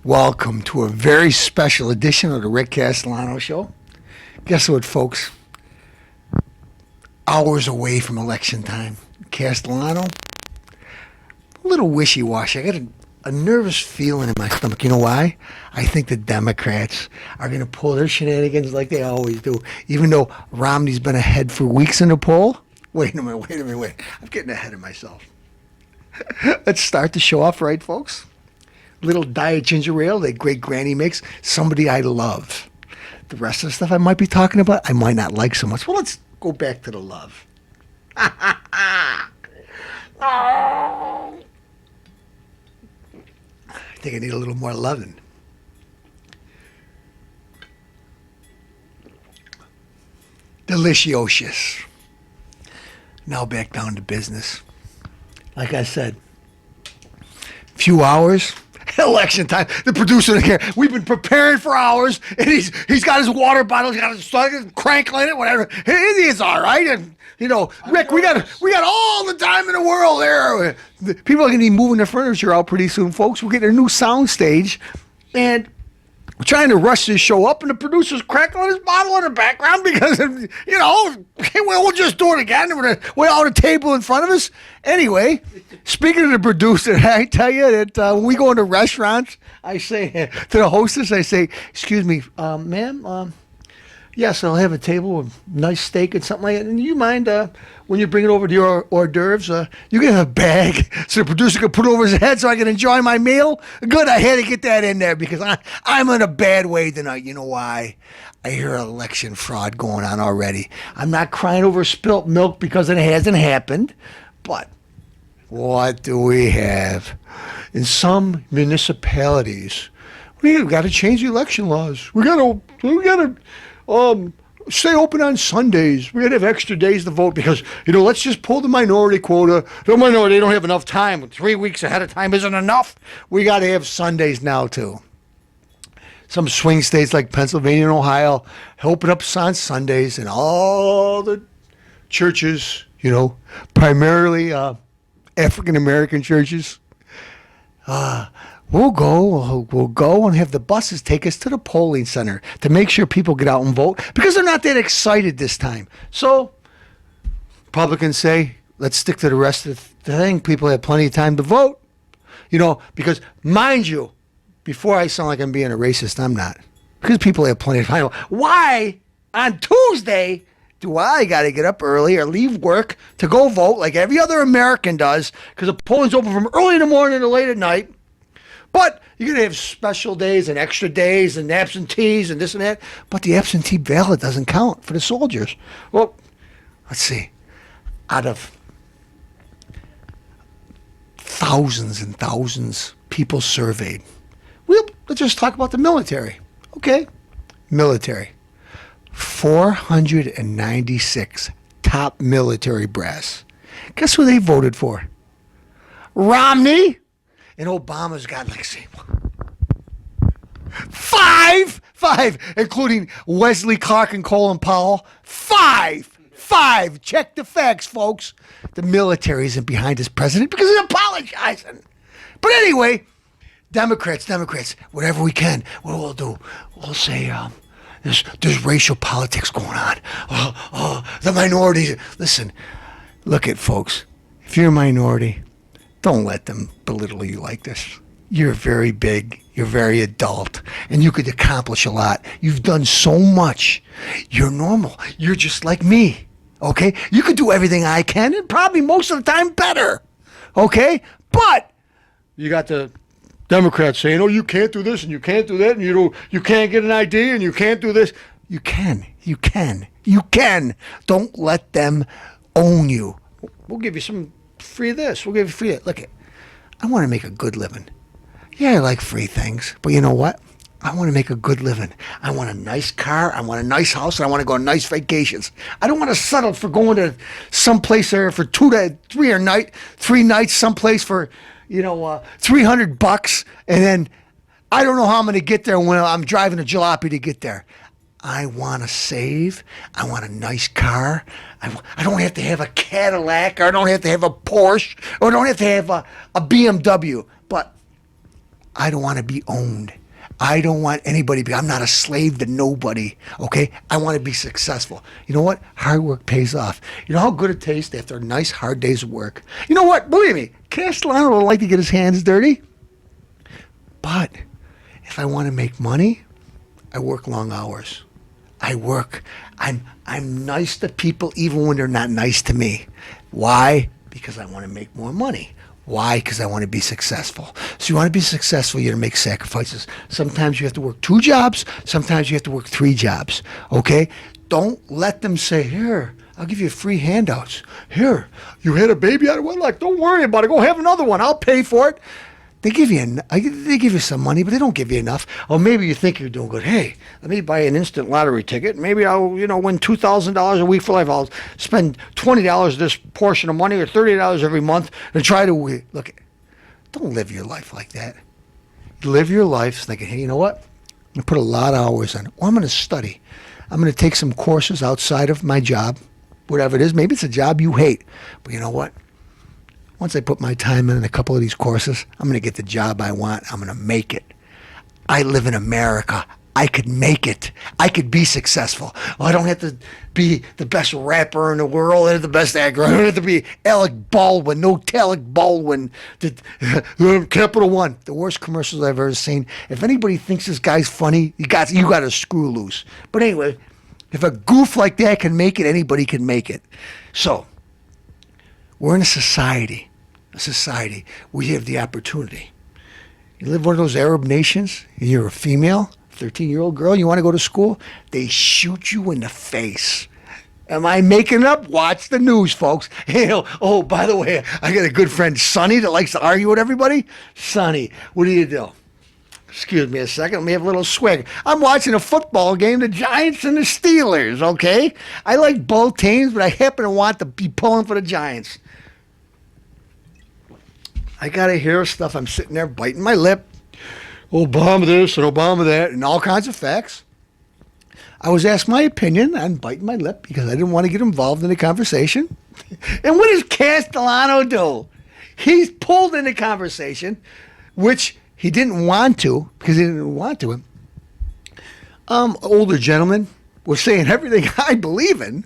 Welcome to a very special edition of the Rick Castellano Show. Guess what, folks? Hours away from election time. Castellano, a little wishy-washy. I got a nervous feeling in my stomach. You know why? I think the Democrats are going to pull their shenanigans like they always do. Even though Romney's been ahead for weeks in the poll. Wait a minute. I'm getting ahead of myself. Let's start the show off right, folks. Little diet ginger ale that great granny makes. Somebody I love. The rest of the stuff I might be talking about, I might not like so much. Well, let's go back to the love. I think I need a little more loving. Delicious. Now back down to business. Like I said, few hours. Election time. The producer here. We've been preparing for hours, and he's got his water bottle. He's got his crankling it, whatever. It's all right. And Rick, we got all the time in the world there. People are going to be moving their furniture out pretty soon, folks. We're getting a new sound stage, and we're trying to rush this show up, and the producer's crackling his bottle in the background because we'll just do it again. We're on a table in front of us. Anyway, speaking of the producer, I tell you that when we go into restaurants, I say to the hostess, I say, "Excuse me, ma'am, yes, I'll have a table with nice steak and something like that. And you mind when you bring it over to your hors d'oeuvres, you can have a bag so the producer can put it over his head so I can enjoy my meal? Good, I had to get that in there because I'm in a bad way tonight. You know why? I hear election fraud going on already. I'm not crying over spilt milk because it hasn't happened, but what do we have? In some municipalities, we've got to change the election laws. We got to stay open on Sundays. We got to have extra days to vote because, let's just pull the minority quota. The minority, they don't have enough time. 3 weeks ahead of time isn't enough. We got to have Sundays now, too. Some swing states like Pennsylvania and Ohio open up on Sundays, and all the churches, primarily African-American churches, we'll go and have the buses take us to the polling center to make sure people get out and vote because they're not that excited this time. So Republicans say, let's stick to the rest of the thing. People have plenty of time to vote, because mind you, before I sound like I'm being a racist, I'm not. Because people have plenty of time. Why on Tuesday do I got to get up early or leave work to go vote like every other American does? Because the polling's open from early in the morning to late at night. But you're going to have special days and extra days and absentees and this and that. But the absentee ballot doesn't count for the soldiers. Well, let's see. Out of thousands and thousands people surveyed, let's just talk about the military. Okay, military. 496 top military brass. Guess who they voted for? Romney. And Obama's got, five, including Wesley Clark and Colin Powell. Five. Check the facts, folks. The military isn't behind this president because he's apologizing. But anyway, Democrats, whatever we can, what we'll do, we'll say, there's racial politics going on. The minorities. Listen, look at folks. If you're a minority, don't let them belittle you like this. You're very big. You're very adult. And you could accomplish a lot. You've done so much. You're normal. You're just like me. Okay? You could do everything I can and probably most of the time better. Okay? But you got the Democrats saying, you can't do this and you can't do that and you can't get an ID and you can't do this. You can. Don't let them own you. We'll give you some free this. We'll give you free that. Look, I want to make a good living. Yeah, I like free things. But you know what? I want to make a good living. I want a nice car. I want a nice house. And I want to go on nice vacations. I don't want to settle for going to someplace there for 3 nights, someplace for, $300. And then I don't know how I'm going to get there when I'm driving a jalopy to get there. I want to save. I want a nice car. I don't have to have a Cadillac, or I don't have to have a Porsche, or I don't have to have a BMW. But I don't want to be owned. I don't want anybody to be, I'm not a slave to nobody, okay? I want to be successful. You know what? Hard work pays off. You know how good it tastes after a nice, hard day's of work? You know what? Believe me, Castellano would like to get his hands dirty. But if I want to make money, I work long hours. I'm nice to people even when they're not nice to me. Why? Because I want to make more money. Why? Because I want to be successful. So you want to be successful, you got to make sacrifices. Sometimes you have to work 2 jobs. Sometimes you have to work 3 jobs. Okay? Don't let them say, here, I'll give you free handouts. Here, you had a baby out of wedlock. Don't worry about it. Go have another one. I'll pay for it. They give you some money, but they don't give you enough. Or maybe you think you're doing good. Hey, let me buy an instant lottery ticket. Maybe I'll, win $2,000 a week for life. I'll spend $20 this portion of money or $30 every month and try to look. Don't live your life like that. Live your life thinking, hey, you know what? I'm gonna put a lot of hours in it. Or I'm gonna study. I'm gonna take some courses outside of my job, whatever it is. Maybe it's a job you hate, but you know what? Once I put my time in a couple of these courses, I'm going to get the job I want. I'm going to make it. I live in America. I could make it. I could be successful. Well, I don't have to be the best rapper in the world or the best actor. I don't have to be Alec Baldwin. No Alec Baldwin. Capital One. The worst commercials I've ever seen. If anybody thinks this guy's funny, you got to screw loose. But anyway, if a goof like that can make it, anybody can make it. So, we're in a society where you have the opportunity. You live in one of those Arab nations, and you're a female, 13-year-old girl, you want to go to school, they shoot you in the face. Am I making it up? Watch the news, folks. Oh, by the way, I got a good friend, Sonny, that likes to argue with everybody. Sonny, what do you do? Excuse me a second. Let me have a little swig. I'm watching a football game, the Giants and the Steelers, okay? I like both teams, but I happen to want to be pulling for the Giants. I got to hear stuff. I'm sitting there biting my lip. Obama this and Obama that and all kinds of facts. I was asked my opinion on biting my lip because I didn't want to get involved in the conversation. And what does Castellano do? He's pulled in the conversation, which he didn't want to because he didn't want to. Older gentleman was saying everything I believe in,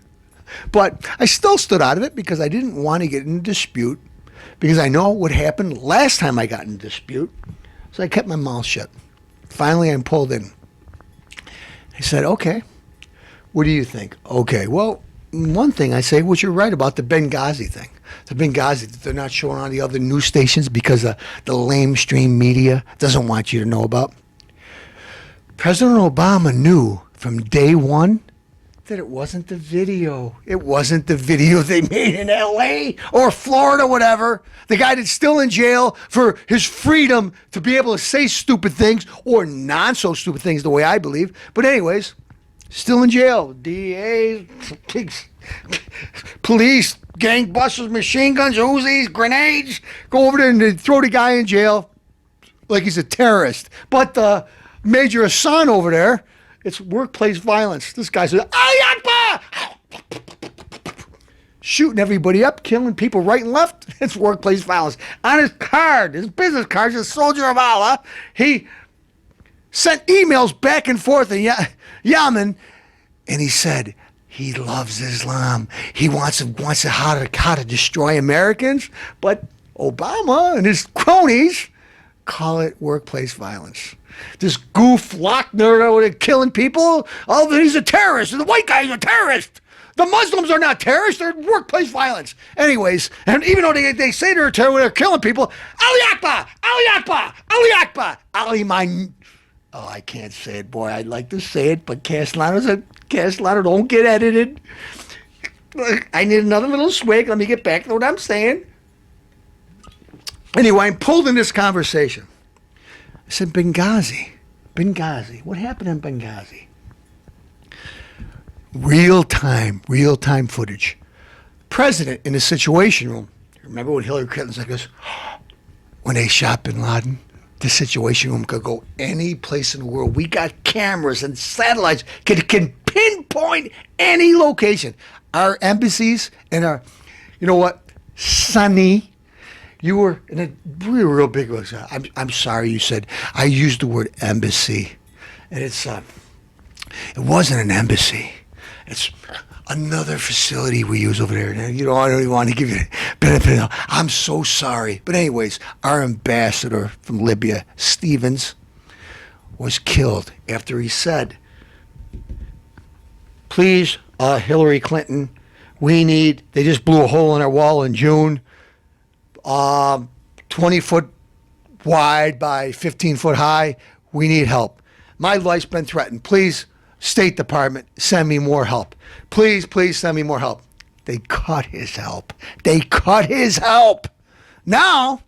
but I still stood out of it because I didn't want to get in a dispute because I know what happened last time I got in a dispute. So I kept my mouth shut. Finally, I'm pulled in. He said, okay, what do you think? Okay, well, one thing I say, which you're right about the Benghazi thing. The Benghazi that they're not showing on the other news stations because the lamestream media doesn't want you to know about. President Obama knew from day one that it wasn't the video. It wasn't the video they made in L.A. or Florida, whatever. The guy that's still in jail for his freedom to be able to say stupid things or non-so-stupid things the way I believe. But anyways, still in jail. DEA, police, gangbusters, machine guns, Uzis, grenades. Go over there and throw the guy in jail like he's a terrorist. But Major Hassan over there, it's workplace violence. This guy says, "Ay, Akbar!" Shooting everybody up, killing people right and left. It's workplace violence. On his card, his business card, he's a soldier of Allah. He sent emails back and forth in Yemen, and he said he loves Islam. He wants how to destroy Americans, but Obama and his cronies call it workplace violence. This goof Lochner over killing people, oh, he's a terrorist. And the white guy's a terrorist. The Muslims are not terrorists. They're workplace violence. Anyways, and even though they say they're terrorists, they're killing people. Ali Akbar! Ali Akbar! Ali Akbar! Ali mine. Oh, I can't say it, boy. I'd like to say it, but Castellano don't get edited. I need another little swig. Let me get back to what I'm saying. Anyway, I'm pulled in this conversation. I said, Benghazi. What happened in Benghazi? Real-time footage. President in the Situation Room. Remember when Hillary Clinton's like this? When they shot Bin Laden, the Situation Room could go any place in the world. We got cameras and satellites can pinpoint any location. Our embassies and our, you know what, Sonny, You were in a real big. I'm sorry. You said I used the word embassy, and it wasn't an embassy. It's another facility we use over there. And, I don't even want to give you the benefit. I'm so sorry. But anyways, our ambassador from Libya, Stevens, was killed after he said, please, Hillary Clinton, they just blew a hole in our wall in June, 20 foot wide by 15 foot high. We need help. My life's been threatened. Please, State Department, send me more help. Please send me more help. They cut his help. Now,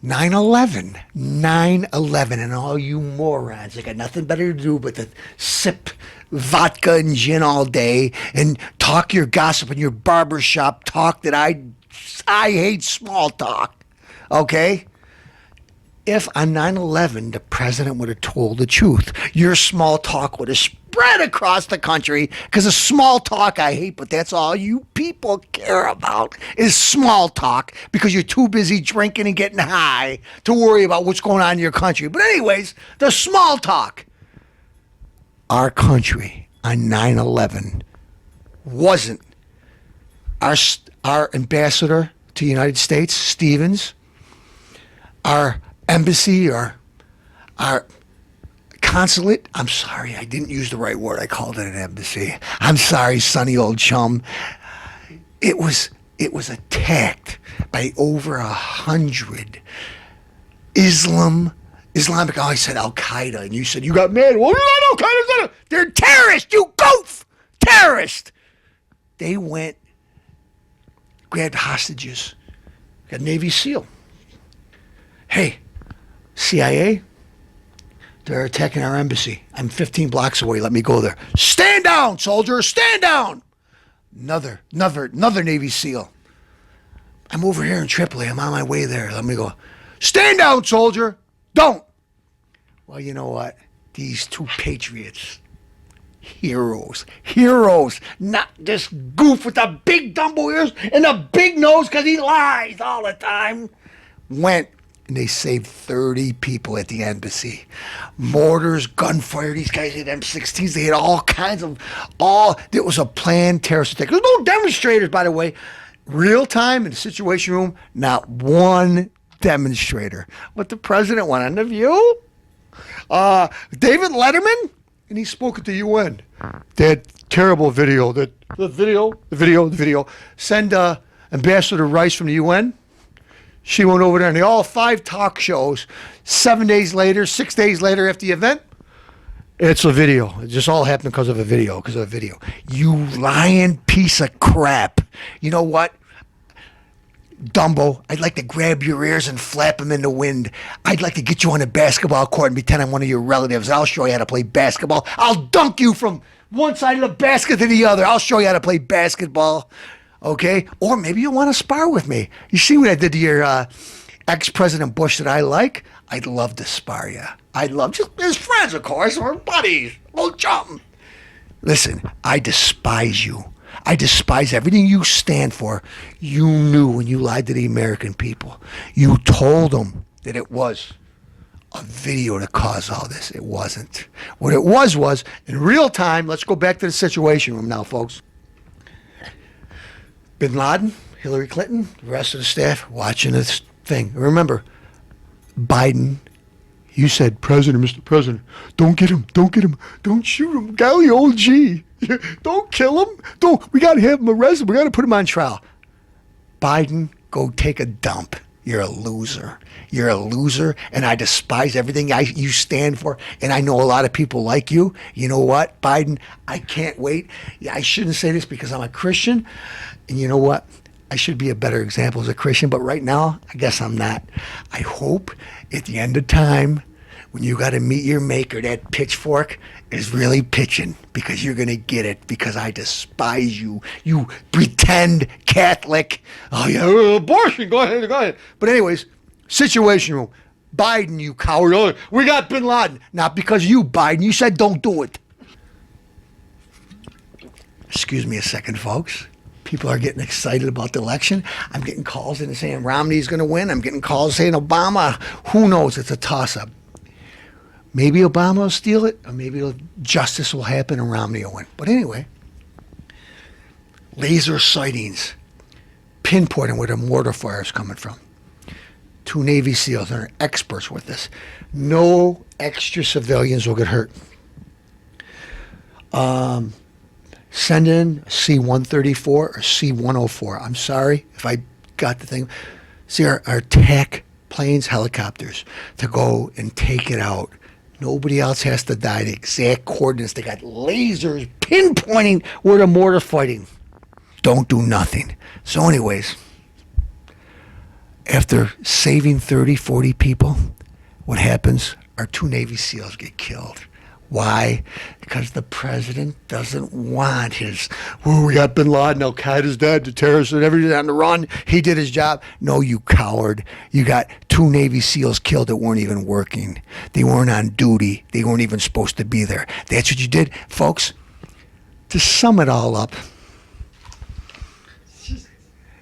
9/11, and all you morons, they got nothing better to do but to sip vodka and gin all day and talk your gossip in your barbershop talk that I hate small talk, okay? If on 9/11 the president would have told the truth, your small talk would have spread across the country, because of small talk I hate, but that's all you people care about is small talk, because you're too busy drinking and getting high to worry about what's going on in your country. But anyways, the small talk. Our country on 9/11 wasn't our ambassador to the United States, Stevens, our embassy or our consulate. I'm sorry, I didn't use the right word. I called it an embassy. I'm sorry, sonny old chum. It was attacked by over 100 Islamic. I said Al Qaeda, and you said you got mad. Well, Al Qaeda. They're terrorists. You goof, terrorist. They went, grabbed hostages, got Navy SEAL. Hey, CIA, they're attacking our embassy. I'm 15 blocks away. Let me go there. Stand down, soldier. Stand down. Another Navy SEAL. I'm over here in Tripoli. I'm on my way there. Let me go. Stand down, soldier. Don't. Well, you know what? These two patriots, heroes, not this goof with the big Dumbo ears and the big nose because he lies all the time, went and they saved 30 people at the embassy. Mortars, gunfire, these guys had M16s. They had all kinds of, it was a planned terrorist attack. There's no demonstrators, by the way. Real time in the Situation Room, not one demonstrator. What the president went on The View? David Letterman, and he spoke at the UN. That terrible video, the video. Send Ambassador Rice from the UN. She went over there, and all 5 talk shows, 6 days later after the event, it's a video. It just all happened because of a video, You lying piece of crap. You know what? Dumbo, I'd like to grab your ears and flap them in the wind. I'd like to get you on a basketball court and pretend I'm one of your relatives. I'll show you how to play basketball. I'll dunk you from one side of the basket to the other. I'll show you how to play basketball. Okay? Or maybe you want to spar with me. You see what I did to your ex-President Bush that I like? I'd love to spar you. I'd love, just as friends, of course, or buddies. We'll jump. Listen, I despise you. I despise everything you stand for. You knew when you lied to the American people. You told them that it was a video to cause all this. It wasn't. What it was, in real time, let's go back to the Situation Room now, folks. Bin Laden, Hillary Clinton, the rest of the staff watching this thing. Remember, Biden, you said, Mr. President, don't get him, don't shoot him, golly old G. Don't kill him. We got to have him arrested. We got to put him on trial. Biden, go take a dump. You're a loser. And I despise everything you stand for, and I know a lot of people like you. You know what, Biden? I can't wait. I shouldn't say this because I'm a Christian, and you know what? I should be a better example as a Christian, but right now, I guess I'm not. I hope at the end of time, when you got to meet your maker, that pitchfork is really pitching, because you're going to get it, because I despise you. You pretend Catholic. Oh, yeah, abortion. Go ahead. But anyways, Situation Room. Biden, you coward. Oh, we got Bin Laden. Not because you, Biden. You said don't do it. Excuse me a second, folks. People are getting excited about the election. I'm getting calls in saying Romney's going to win. I'm getting calls saying Obama. Who knows? It's a toss-up. Maybe Obama will steal it, or maybe justice will happen and Romney will win. But anyway, laser sightings, pinpointing where the mortar fire is coming from. 2 Navy SEALs are experts with this. No extra civilians will get hurt. Send in C-134 or C-104. I'm sorry if I got the thing. See, our attack planes, helicopters, to go and take it out. Nobody else has to die. The exact coordinates. They got lasers pinpointing where the mortar fighting. Don't do nothing. So anyways, after saving 30, 40 people, what happens? Our 2 Navy SEALs get killed. Why? Because the president doesn't want his, we got bin Laden, Al Qaeda's dead, the terrorists and everything on the run. He did his job. No, you coward. You got 2 Navy SEALs killed that weren't even working. They weren't on duty. They weren't even supposed to be there. That's what you did. Folks, to sum it all up,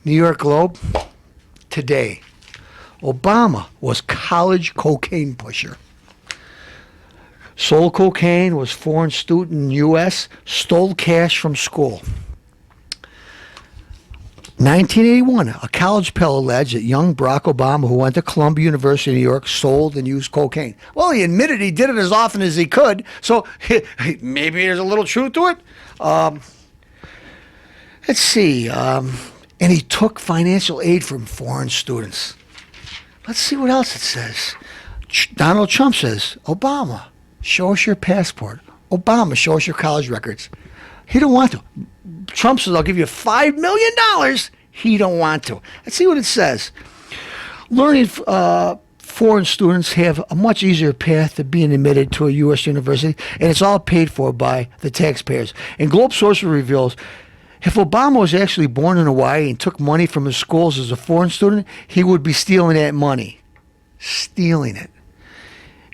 New York Globe, today, Obama was college cocaine pusher. Sold cocaine, was foreign student in the U.S., stole cash from school. 1981, a college pal alleged that young Barack Obama, who went to Columbia University in New York, sold and used cocaine. Well, he admitted he did it as often as he could, so maybe there's a little truth to it. Let's see. And he took financial aid from foreign students. Let's see what else it says. Donald Trump says, Obama, show us your passport. Obama, show us your college records. He don't want to. Trump says, I'll give you $5 million. He don't want to. Let's see what it says. Learning foreign students have a much easier path to being admitted to a U.S. university, and it's all paid for by the taxpayers. And Globe Source reveals, if Obama was actually born in Hawaii and took money from his schools as a foreign student, he would be stealing that money. Stealing it.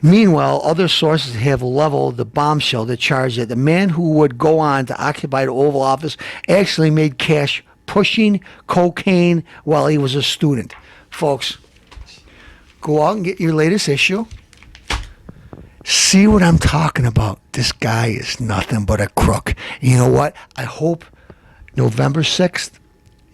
Meanwhile, other sources have leveled the bombshell that charged that the man who would go on to occupy the Oval Office actually made cash pushing cocaine while he was a student. Folks, go out and get your latest issue. See what I'm talking about. This guy is nothing but a crook. You know what? I hope November 6th,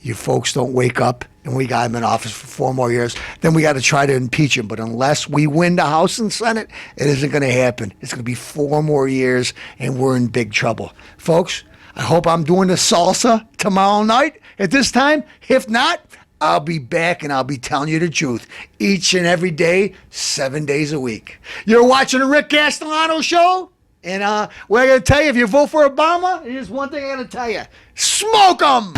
you folks don't wake up and we got him in office for 4 more years. Then we got to try to impeach him. But unless we win the House and Senate, it isn't going to happen. It's going to be 4 more years and we're in big trouble. Folks, I hope I'm doing the salsa tomorrow night at this time. If not, I'll be back and I'll be telling you the truth each and every day, 7 days a week. You're watching the Rick Castellano Show? And what I got to tell you, if you vote for Obama, here's one thing I got to tell you. Smoke 'em!